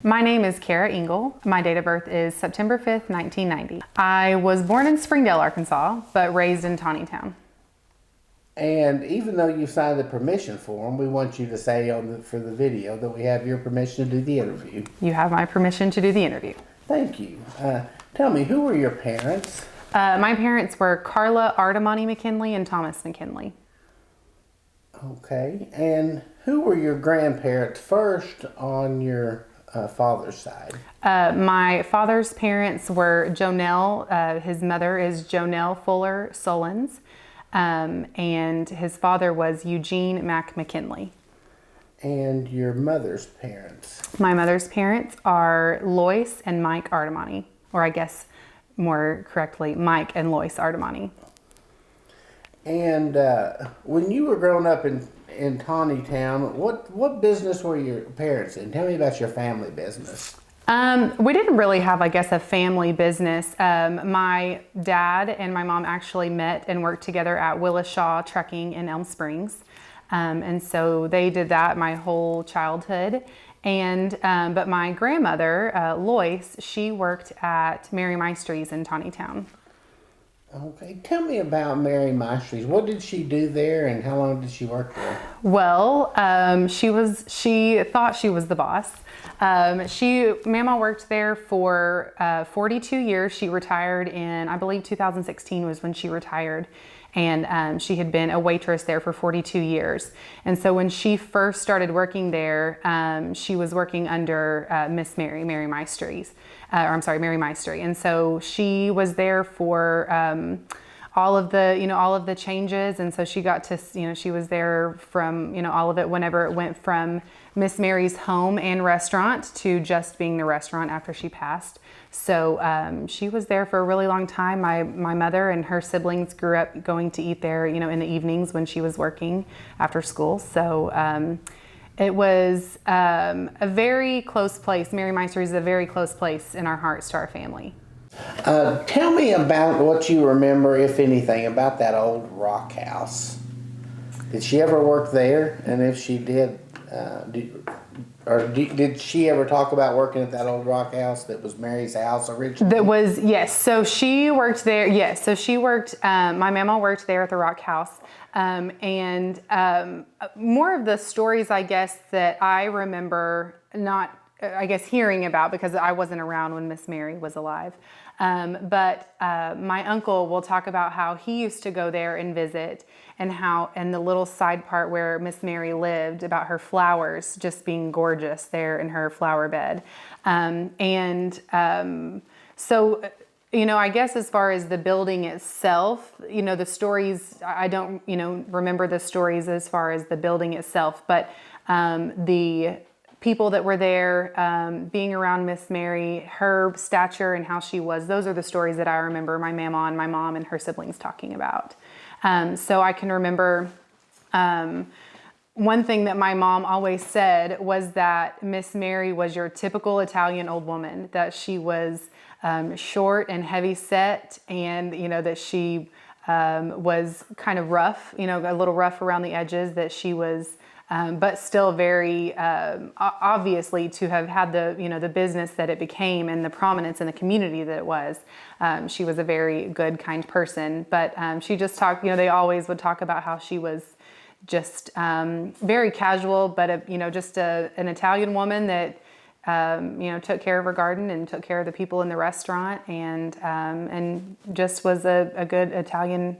My name is Kara Engle. My date of birth is September 5th, 1990. I was born in Springdale, Arkansas, but raised in Tontitown. And even though you signed the permission form, we want you to say for the video that we have your permission to do the interview. You have my permission to do the interview. Thank you. Tell me, who were your parents? My parents were Carla Artemani McKinley and Thomas McKinley. Okay. And who were your grandparents first on your father's side? My father's parents were Jonelle. His mother is Jonelle Fuller Solons. And his father was Eugene Mack McKinley. And your mother's parents? My mother's parents are Lois and Mike Artemani, or I guess more correctly, Mike and Lois Artemani. And when you were growing up in Tontitown, what business were your parents in? Tell me about your family business. We didn't really have, I guess, a family business. My dad and my mom actually met and worked together at Willis Shaw Trucking in Elm Springs. And so they did that my whole childhood. And but my grandmother, Lois, she worked at Mary Maestry's in Tontitown. Okay, tell me about Mary Maestry's. What did she do there, and how long did she work there? Well, she thought she was the boss. Mama worked there for 42 years. She retired in, I believe 2016 was when she retired. And she had been a waitress there for 42 years. And so when she first started working there, she was working under Miss Mary Maestry's. Mary Maestry. And so she was there for all of the changes. And so she got to, she was there from, all of it whenever it went from Miss Mary's home and restaurant to just being the restaurant after she passed. So she was there for a really long time. My mother and her siblings grew up going to eat there, in the evenings when she was working after school. So it was a very close place. Mary Maestry's is a very close place in our hearts to our family. Tell me about what you remember, if anything, about that old rock house. Did she ever work there? And if she did, did she ever talk about working at that old rock house that was Mary's house originally? Yes. So she worked there. Yes. So she worked, my mama worked there at the rock house. And more of the stories, I guess, that I remember hearing about, because I wasn't around when Miss Mary was alive. But my uncle will talk about how he used to go there and visit, and the little side part where Miss Mary lived, about her flowers just being gorgeous there in her flower bed. So I guess as far as the building itself, the stories, I don't, remember the stories as far as the building itself, but the people that were there, being around Miss Mary, her stature and how she was, those are the stories that I remember my mama and my mom and her siblings talking about. So I can remember one thing that my mom always said was that Miss Mary was your typical Italian old woman, that she was short and heavy set, and that she was kind of rough, a little rough around the edges, that she was but still very obviously to have had the business that it became and the prominence in the community that it was. She was a very good, kind person, but she just talked, they always would talk about how she was just very casual, but just an Italian woman that took care of her garden and took care of the people in the restaurant, and just was a good Italian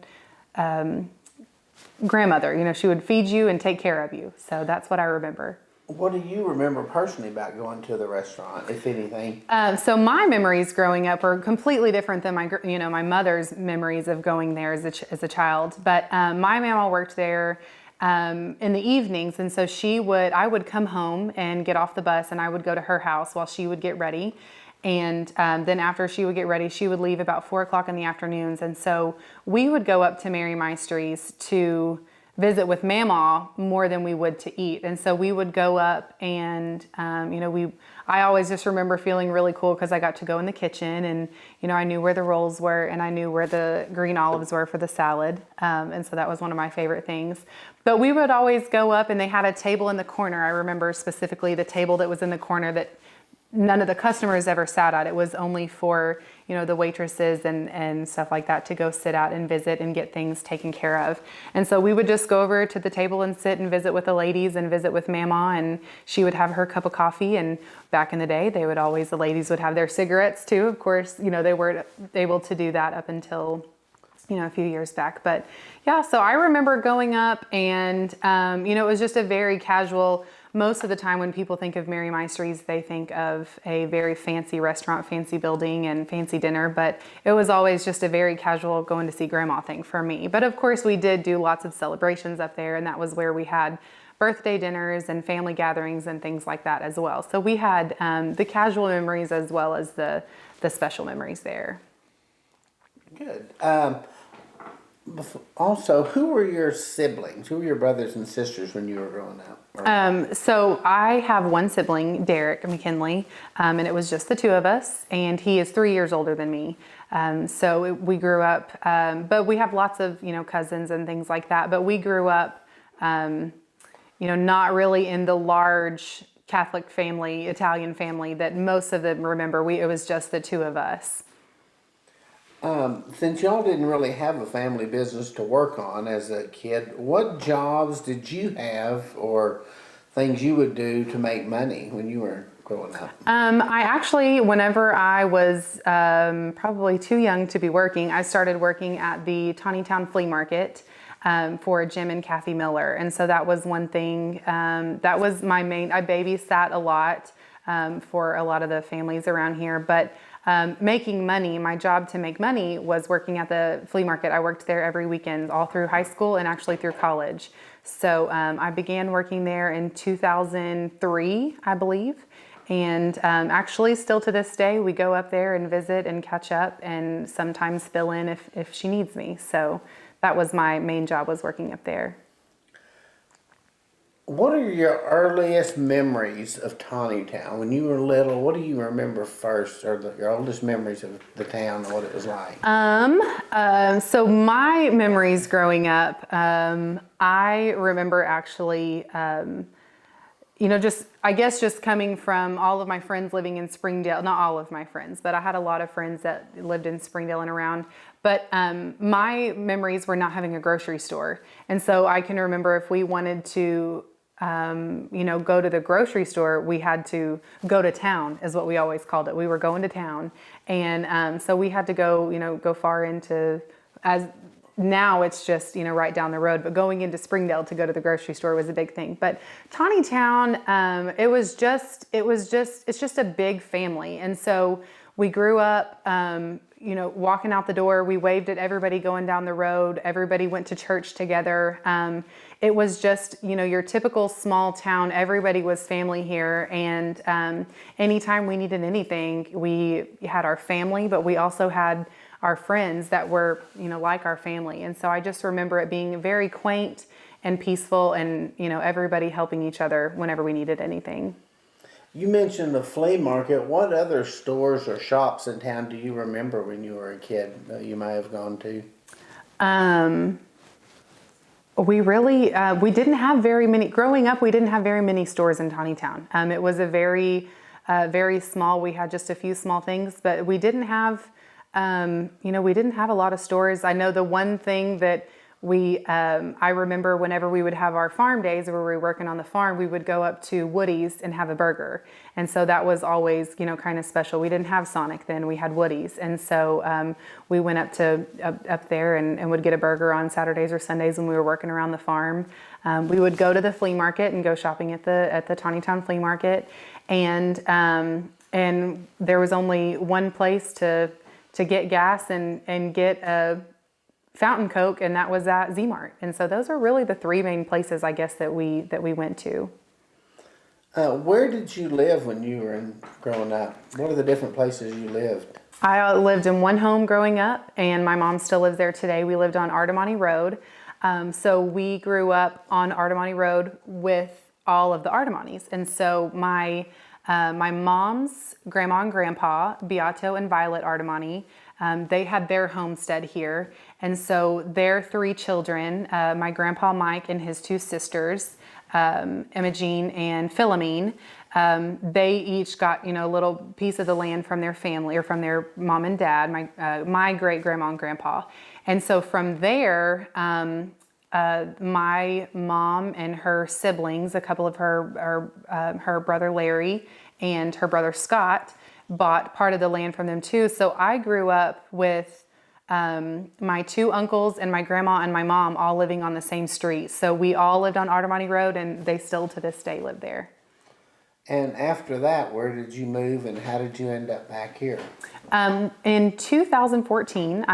grandmother. She would feed you and take care of you. So that's what I remember. What do you remember personally about going to the restaurant, if anything? So my memories growing up are completely different than my mother's memories of going there as a child. But my mama worked there in the evenings, and so I would come home and get off the bus, and I would go to her house while she would get ready. And then after she would get ready, she would leave about 4 o'clock in the afternoons. And so we would go up to Mary Maestry's to visit with Mama more than we would to eat. And so we would go up and, I always just remember feeling really cool because I got to go in the kitchen, and, I knew where the rolls were, and I knew where the green olives were for the salad. And so that was one of my favorite things. But we would always go up, and they had a table in the corner. I remember specifically the table that was in the corner that none of the customers ever sat at. It was only for, the waitresses and stuff like that to go sit out and visit and get things taken care of. And so we would just go over to the table and sit and visit with the ladies and visit with Mama, and she would have her cup of coffee. And back in the day, the ladies would have their cigarettes too. Of course, they weren't able to do that up until, a few years back. But yeah, so I remember going up and, it was just a very casual. Most of the time when people think of Mary Maestries, they think of a very fancy restaurant, fancy building, and fancy dinner, but it was always just a very casual going to see grandma thing for me. But of course we did do lots of celebrations up there, and that was where we had birthday dinners and family gatherings and things like that as well. So we had the casual memories as well as the special memories there. Good. Also, who were your siblings? Who were your brothers and sisters when you were growing up? So I have one sibling, Derek McKinley, and it was just the two of us, and he is 3 years older than me. We grew up, but we have lots of, cousins and things like that, but we grew up, not really in the large Catholic family, Italian family that most of them remember. It was just the two of us. Since y'all didn't really have a family business to work on as a kid, what jobs did you have or things you would do to make money when you were growing up? I actually, whenever I was probably too young to be working, I started working at the Tontitown Flea Market for Jim and Kathy Miller. And so that was one thing, that was my main, I babysat a lot for a lot of the families around here, but making money, my job to make money was working at the flea market. I worked there every weekend all through high school and actually through college. So I began working there in 2003, I believe. And actually still to this day, we go up there and visit and catch up and sometimes fill in if she needs me. So that was my main job, was working up there. What are your earliest memories of Tontitown? When you were little, what do you remember first, or your oldest memories of the town and what it was like? So my memories growing up, I remember actually, just coming from all of my friends living in Springdale, not all of my friends, but I had a lot of friends that lived in Springdale and around. But my memories were not having a grocery store. And so I can remember if we wanted to go to the grocery store, we had to go to town, is what we always called it. We were going to town. And so we had to go far into, as now it's just, right down the road, but going into Springdale to go to the grocery store was a big thing. But Tontitown, it's just a big family. And so we grew up, walking out the door, we waved at everybody going down the road. Everybody went to church together. It was just, your typical small town. Everybody was family here. And anytime we needed anything, we had our family, but we also had our friends that were, like our family. And so I just remember it being very quaint and peaceful and, everybody helping each other whenever we needed anything. You mentioned the flea market. What other stores or shops in town do you remember when you were a kid that you may have gone to? We didn't have very many, growing up, we didn't have very many stores in Tontitown. It was a very small, we had just a few small things, but we didn't have, we didn't have a lot of stores. I know the one thing that I remember whenever we would have our farm days where we were working on the farm, we would go up to Woody's and have a burger. And so that was always, kind of special. We didn't have Sonic then, we had Woody's. And so we went up there and would get a burger on Saturdays or Sundays when we were working around the farm. We would go to the flea market and go shopping at the Tontitown Flea Market. And there was only one place to get gas and get a fountain Coke, and that was at Z-Mart. And so those are really the three main places, I guess, that we went to. Where did you live when you were growing up? What are the different places you lived? I lived in one home growing up, and my mom still lives there today. We lived on Ardemani Road. So we grew up on Ardemani Road with all of the Ardemanis. And so my mom's grandma and grandpa, Beato and Violet Ardemani, they had their homestead here. And so their three children, my grandpa Mike and his two sisters, Imogene and Philomene. They each got, a little piece of the land from their family or from their mom and dad, my great grandma and grandpa. And so from there, my mom and her siblings, a couple of her brother Larry and her brother Scott, bought part of the land from them too. So I grew up with my two uncles and my grandma and my mom all living on the same street. So we all lived on Artimani Road, and they still to this day live there. And after that, where did you move and how did you end up back here? In 2014,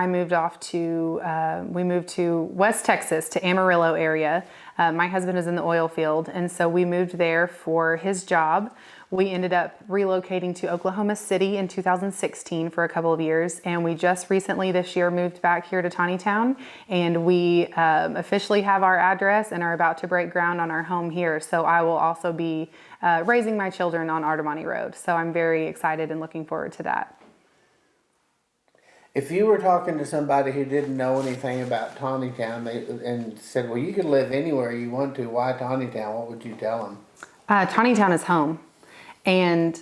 we moved to West Texas, to Amarillo area. My husband is in the oil field, and so we moved there for his job. We ended up relocating to Oklahoma City in 2016 for a couple of years, and we just recently this year moved back here to Tontitown, and we officially have our address and are about to break ground on our home here. So I will also be raising my children on Artimani Road. So I'm very excited and looking forward to that. If you were talking to somebody who didn't know anything about Tontitown and said, well, you can live anywhere you want to, why Tontitown? What would you tell them? Tontitown is home. And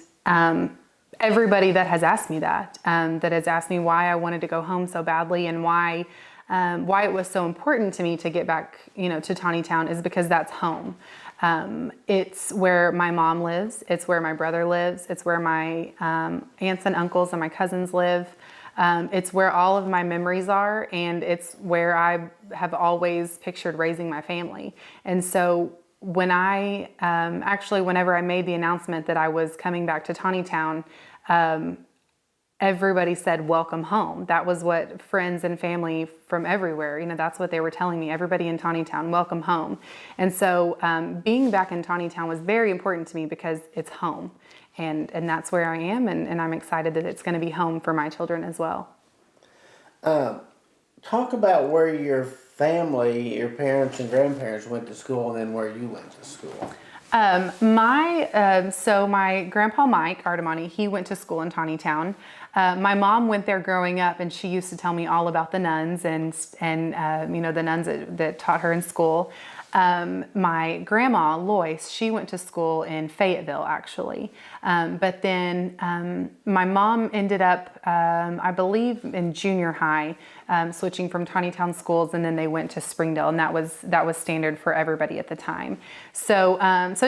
everybody that has asked me that has asked me why I wanted to go home so badly and why it was so important to me to get back, to Tontitown, is because that's home. It's where my mom lives. It's where my brother lives. It's where my aunts and uncles and my cousins live. It's where all of my memories are, and it's where I have always pictured raising my family. And so when whenever I made the announcement that I was coming back to Tontitown, everybody said, welcome home. That was what friends and family from everywhere, that's what they were telling me. Everybody in Tontitown, welcome home. And so being back in Tontitown was very important to me because it's home. And that's where I am, and I'm excited that it's going to be home for my children as well. Talk about where your family, your parents and grandparents went to school, and then where you went to school. So my grandpa Mike Artimani, he went to school in Tontitown. My mom went there growing up, and she used to tell me all about the nuns and the nuns that taught her in school. My grandma Lois, she went to school in Fayetteville actually, but then my mom ended up, I believe, in junior high, switching from Tontitown schools, and then they went to Springdale, and that was standard for everybody at the time. So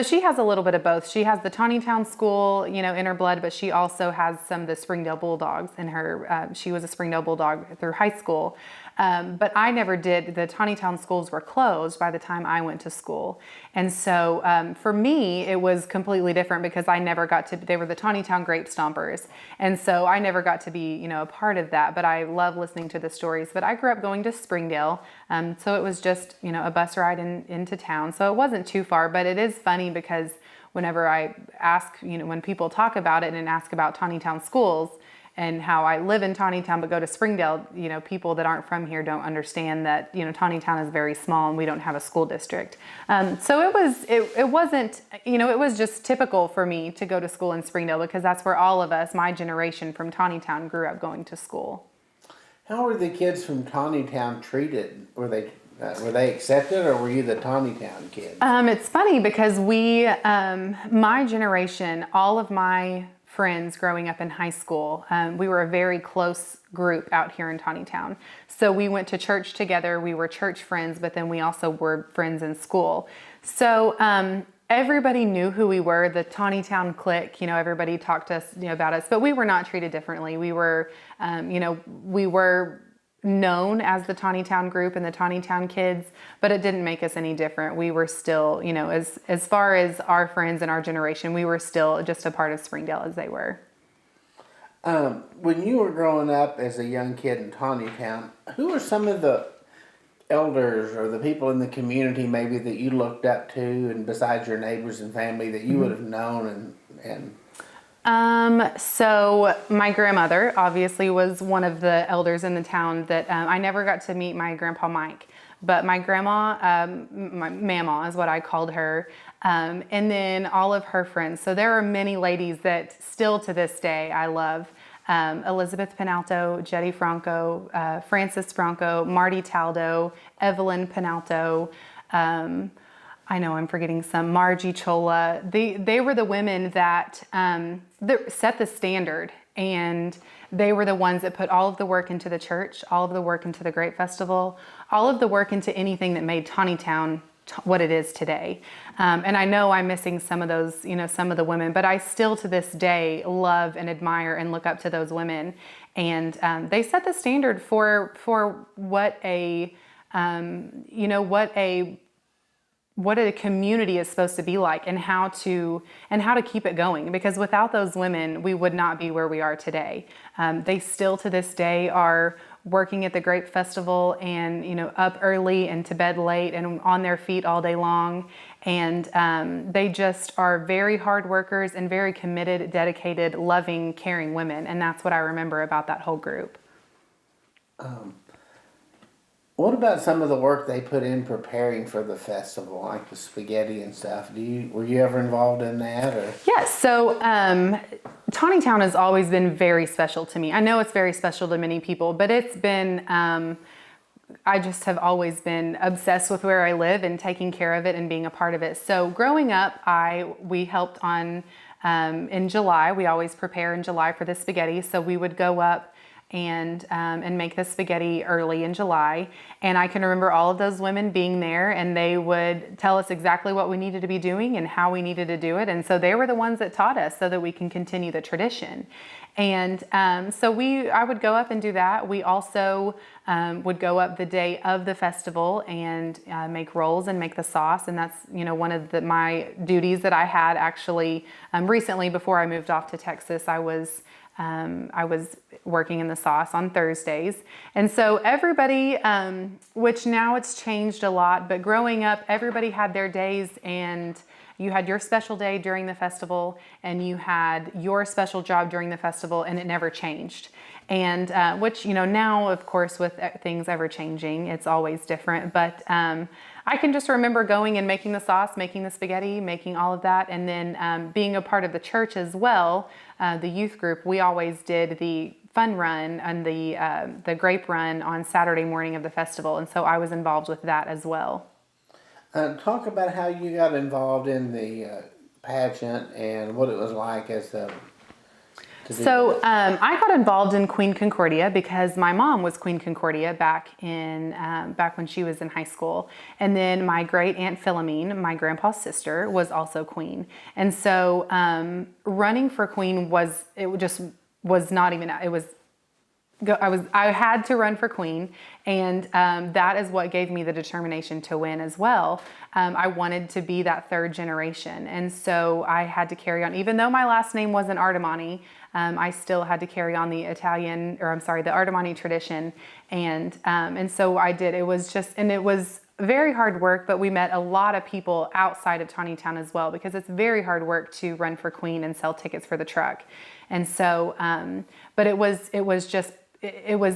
she has a little bit of both. She has the Tontitown school, in her blood, but she also has some of the Springdale Bulldogs in her. She was a Springdale Bulldog through high school. But I never did. The Tontitown schools were closed by the time I went to school. And so for me, it was completely different because I never got to, they were the Tontitown Grape Stompers. And so I never got to be, a part of that, but I love listening to the stories. But I grew up going to Springdale. So it was just, a bus ride into town. So it wasn't too far, but it is funny because whenever I ask, when people talk about it and ask about Tontitown schools, and how I live in Tontitown but go to Springdale, people that aren't from here don't understand that, Tontitown is very small and we don't have a school district. So it wasn't, it was just typical for me to go to school in Springdale because that's where all of us, my generation from Tontitown, grew up going to school. How were the kids from Tontitown treated? Were they accepted, or were you the Tontitown kids? It's funny because my generation, all of my friends growing up in high school, we were a very close group out here in Tontitown. So we went to church together. We were church friends, but then we also were friends in school. So everybody knew who we were, the Tontitown clique. Everybody talked to us, about us, but we were not treated differently. We were, we were known as the Tontitown group and the Tontitown kids, but it didn't make us any different. We were still, as far as our friends and our generation, we were still just a part of Springdale as they were. When you were growing up as a young kid in Tontitown, who were some of the elders or the people in the community maybe that you looked up to, and besides your neighbors and family that you would have known and So my grandmother obviously was one of the elders in the town that I never got to meet my grandpa Mike, but my grandma, my mama is what I called her, and then all of her friends. So there are many ladies that still to this day I love. Elizabeth Penalto, Jetty Franco, Frances Franco, Marty Taldo, Evelyn Penalto. I know I'm forgetting some. Margie Chola. They were the women that set the standard, and they were the ones that put all of the work into the church, all of the work into the Grape Festival, all of the work into anything that made Tontitown what it is today. And I know I'm missing some of those, some of the women, but I still to this day love and admire and look up to those women. And they set the standard for what a what a community is supposed to be like, and how to keep it going, because without those women we would not be where we are today. They still to this day are working at the Grape Festival, and up early and to bed late and on their feet all day long, and they just are very hard workers and very committed, dedicated, loving, caring women. And that's what I remember about that whole group. What about some of the work they put in preparing for the festival, like the spaghetti and stuff? Were you ever involved in that? Or? Yes. So Tontitown has always been very special to me. I know it's very special to many people, but it's been, I just have always been obsessed with where I live and taking care of it and being a part of it. So growing up, we helped on, in July. We always prepare in July for the spaghetti. So we would go up and make the spaghetti early in July. And I can remember all of those women being there, and they would tell us exactly what we needed to be doing and how we needed to do it. And so they were the ones that taught us so that we can continue the tradition. And so I would go up and do that. We also would go up the day of the festival and make rolls and make the sauce. And that's, one of my duties that I had actually recently. Before I moved off to Texas, I was working in the sauce on Thursdays. And so everybody, which now it's changed a lot, but growing up, everybody had their days, and you had your special day during the festival, and you had your special job during the festival, and it never changed. And which, now, of course, with things ever changing, it's always different. But I can just remember going and making the sauce, making the spaghetti, making all of that. And then being a part of the church as well, the youth group, we always did the fun run and the grape run on Saturday morning of the festival. And so I was involved with that as well. Talk about how you got involved in the pageant and what it was like as the... So I got involved in Queen Concordia because my mom was Queen Concordia back when she was in high school. And then my great aunt Philomene, my grandpa's sister, was also queen. And so running for queen I had to run for queen, and that is what gave me the determination to win as well. I wanted to be that third generation, and so I had to carry on. Even though my last name wasn't Artemani, I still had to carry on the Artemani tradition, and so I did. It was very hard work, but we met a lot of people outside of Tontitown as well, because it's very hard work to run for queen and sell tickets for the truck. And so, but it was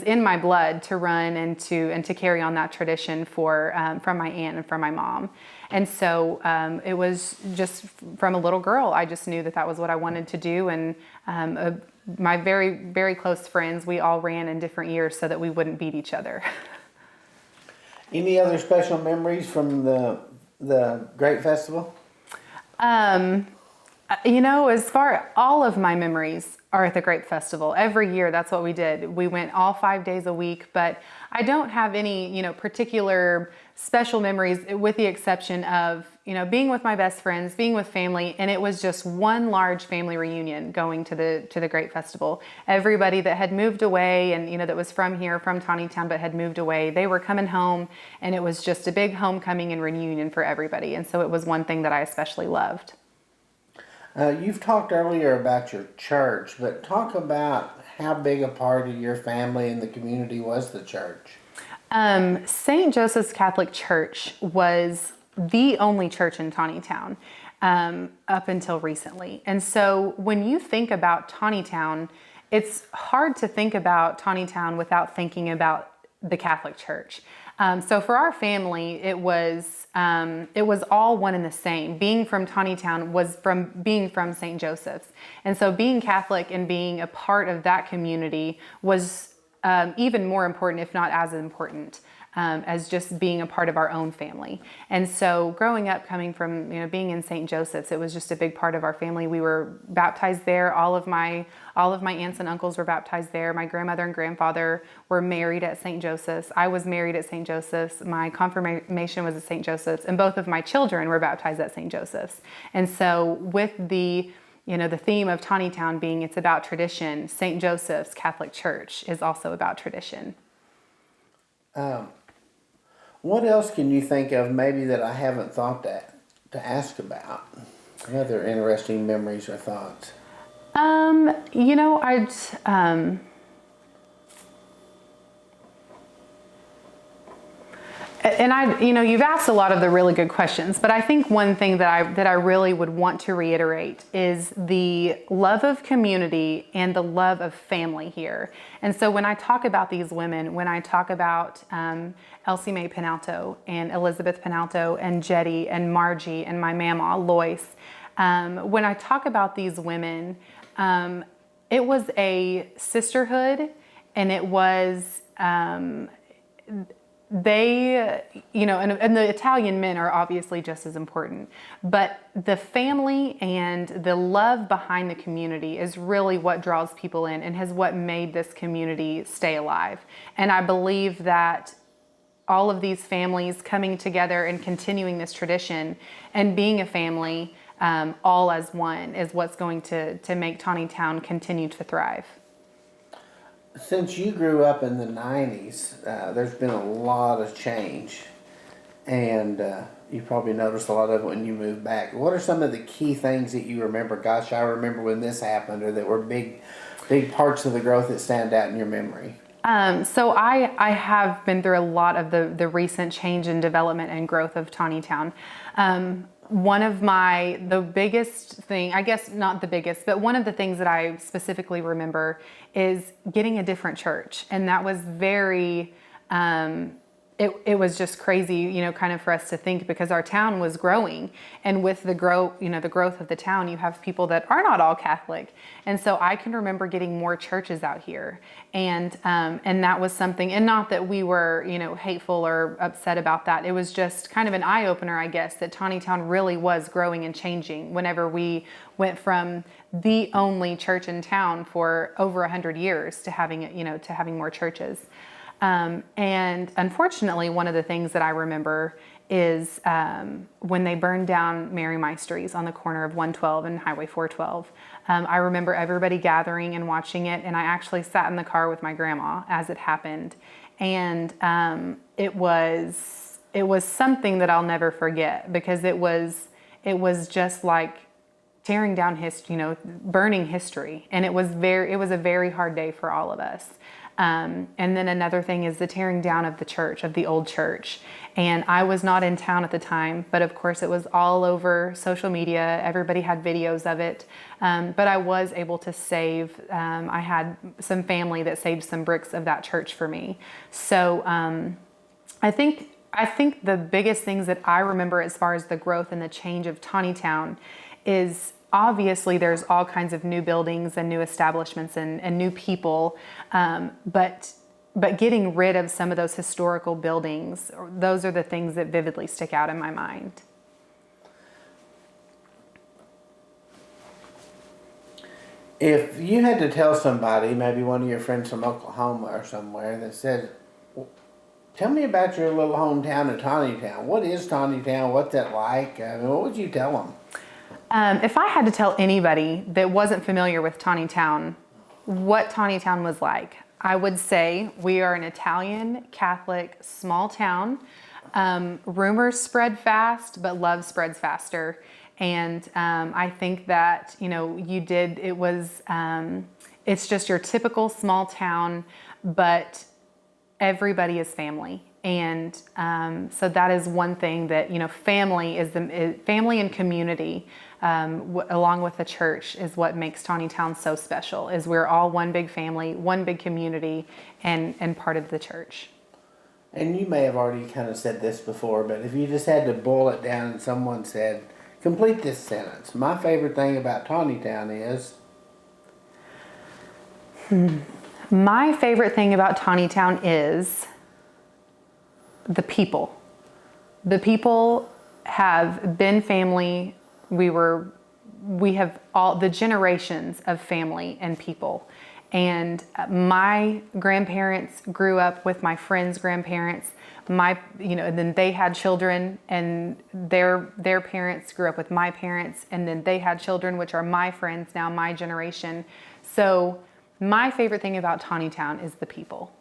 in my blood to run and to carry on that tradition from my aunt and from my mom. And so it was just from a little girl, I just knew that was what I wanted to do. And my very, very close friends, we all ran in different years so that we wouldn't beat each other. Any other special memories from the Grape Festival? All of my memories are at the Grape Festival. Every year, that's what we did. We went all 5 days a week, but I don't have any, particular special memories, with the exception of, being with my best friends, being with family, and it was just one large family reunion going to the Grape Festival. Everybody that had moved away and, that was from here, from Tontitown, but had moved away, they were coming home, and it was just a big homecoming and reunion for everybody. And so it was one thing that I especially loved. You've talked earlier about your church, but talk about how big a part of your family and the community was the church. St. Joseph's Catholic Church was the only church in Tontitown up until recently. And so when you think about Tontitown, it's hard to think about Tontitown without thinking about the Catholic Church. So for our family, it was all one and the same. Being from Tontitown was from being from St. Joseph's. And so being Catholic and being a part of that community was even more important, if not as important. as just being a part of our own family. And so growing up, coming from, being in St. Joseph's, it was just a big part of our family. We were baptized there. All of my aunts and uncles were baptized there. My grandmother and grandfather were married at St. Joseph's. I was married at St. Joseph's. My confirmation was at St. Joseph's, and both of my children were baptized at St. Joseph's. And so with the theme of Tontitown being it's about tradition, St. Joseph's Catholic Church is also about tradition. What else can you think of maybe that I haven't thought to ask about? Other interesting memories or thoughts? You've asked a lot of the really good questions, but I think one thing that I really would want to reiterate is the love of community and the love of family here. And so when I talk about these women, when I talk about Elsie Mae Penalto and Elizabeth Penalto and Jetty and Margie and my mama, Lois, when I talk about these women, it was a sisterhood, and it was they, and the Italian men are obviously just as important, but the family and the love behind the community is really what draws people in and has what made this community stay alive. And I believe that all of these families coming together and continuing this tradition and being a family, all as one, is what's going to make Tontitown continue to thrive. Since you grew up in the 90s, there's been a lot of change, and you probably noticed a lot of it when you moved back. What are some of the key things that you remember? Gosh, I remember when this happened, or that were big parts of the growth that stand out in your memory. So I have been through a lot of the recent change and development and growth of Tontitown. One of the biggest thing, I guess not the biggest, but one of the things that I specifically remember is getting a different church. And that was very, it was just crazy, kind of for us to think, because our town was growing, and with the growth of the town, you have people that are not all Catholic. And so I can remember getting more churches out here, and that was something, and not that we were, hateful or upset about that. It was just kind of an eye opener, I guess, that Tontitown really was growing and changing whenever we went from the only church in town for over 100 years to having more churches. And unfortunately, one of the things that I remember is when they burned down Mary Maestry's on the corner of 112 and Highway 412. I remember everybody gathering and watching it, and I actually sat in the car with my grandma as it happened. And it was something that I'll never forget, because it was just like tearing down history, burning history, and it was a very hard day for all of us. And then another thing is the tearing down of the church, of the old church. And I was not in town at the time, but of course it was all over social media. Everybody had videos of it. But I was able to save, I had some family that saved some bricks of that church for me. So I think the biggest things that I remember as far as the growth and the change of Tontitown is, obviously, there's all kinds of new buildings and new establishments and new people, but getting rid of some of those historical buildings, those are the things that vividly stick out in my mind. If you had to tell somebody, maybe one of your friends from Oklahoma or somewhere, that said, tell me about your little hometown of Tontitown. What is Tontitown? What's that like? What would you tell them? If I had to tell anybody that wasn't familiar with Tontitown what Tontitown was like, I would say we are an Italian Catholic small town. Rumors spread fast, but love spreads faster. And I think that, it's just your typical small town, but everybody is family. And so that is one thing that, family and community, along with the church, is what makes Tontitown so special, is we're all one big family, one big community, and part of the church. And you may have already kind of said this before, but if you just had to boil it down and someone said, complete this sentence. My favorite thing about Tontitown is... My favorite thing about Tontitown is... the people. The people have been family. We have all the generations of family and people. And my grandparents grew up with my friends' grandparents. And then they had children, and their parents grew up with my parents, and then they had children, which are my friends now, my generation. So my favorite thing about Tontitown is the people.